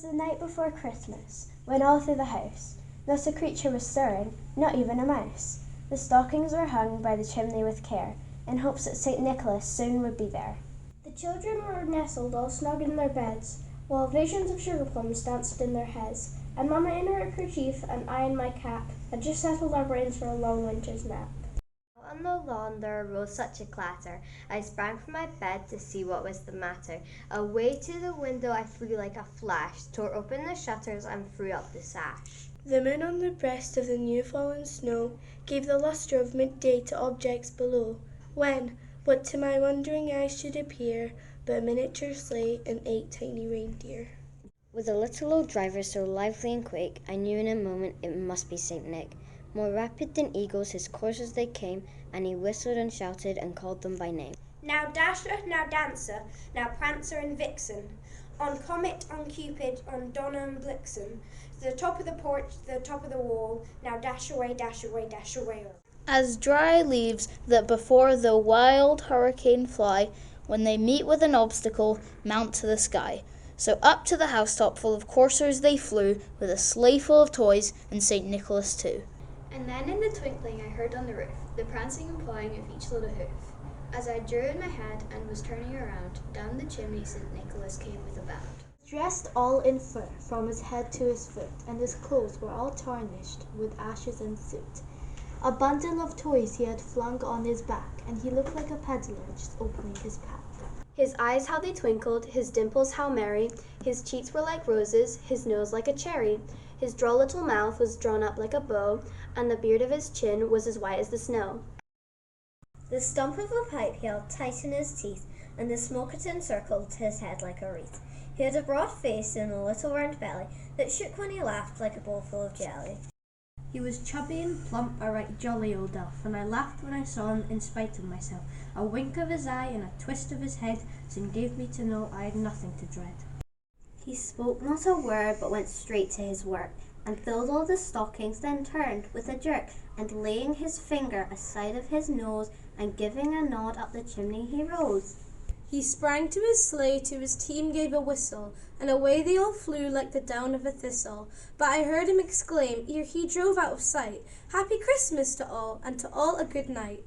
was the night before Christmas, when all through the house not a creature was stirring, not even a mouse. The stockings were hung by the chimney with care, in hopes that St. Nicholas soon would be there. The children were nestled all snug in their beds, while visions of sugar plums danced in their heads, and Mamma in her kerchief and I in my cap had just settled our brains for a long winter's nap. On the lawn there arose such a clatter. I sprang from my bed to see what was the matter. Away to the window I flew like a flash, tore open the shutters and threw up the sash. The moon on the breast of the new-fallen snow gave the lustre of midday to objects below, when, what to my wondering eyes should appear, but a miniature sleigh and 8 tiny reindeer. With a little old driver so lively and quick, I knew in a moment it must be St. Nick. More rapid than eagles his coursers they came, and he whistled and shouted and called them by name. Now Dasher, now Dancer, now Prancer and Vixen, on Comet, on Cupid, on Donner and Blitzen, to the top of the porch, to the top of the wall, now dash away, dash away, dash away. As dry leaves that before the wild hurricane fly, when they meet with an obstacle, mount to the sky. So up to the housetop full of coursers they flew, with a sleigh full of toys and St. Nicholas too. And then in the twinkling I heard on the roof the prancing and pawing of each little hoof. As I drew in my head and was turning around, down the chimney St. Nicholas came with a bound. Dressed all in fur from his head to his foot, and his clothes were all tarnished with ashes and soot. A bundle of toys he had flung on his back, and he looked like a peddler just opening his pack. His eyes how they twinkled, his dimples how merry, his cheeks were like roses, his nose like a cherry. His droll little mouth was drawn up like a bow, and the beard of his chin was as white as the snow. The stump of a pipe he held tight in his teeth, and the smoke it encircled his head like a wreath. He had a broad face and a little round belly that shook when he laughed like a bowl full of jelly. He was chubby and plump, a right jolly old elf, and I laughed when I saw him in spite of myself. A wink of his eye and a twist of his head soon gave me to know I had nothing to dread. He spoke not a word, but went straight to his work, and filled all the stockings, then turned with a jerk, and laying his finger aside of his nose, and giving a nod up the chimney he rose. He sprang to his sleigh, to his team gave a whistle, and away they all flew like the down of a thistle. But I heard him exclaim, ere he drove out of sight, "Happy Christmas to all, and to all a good night."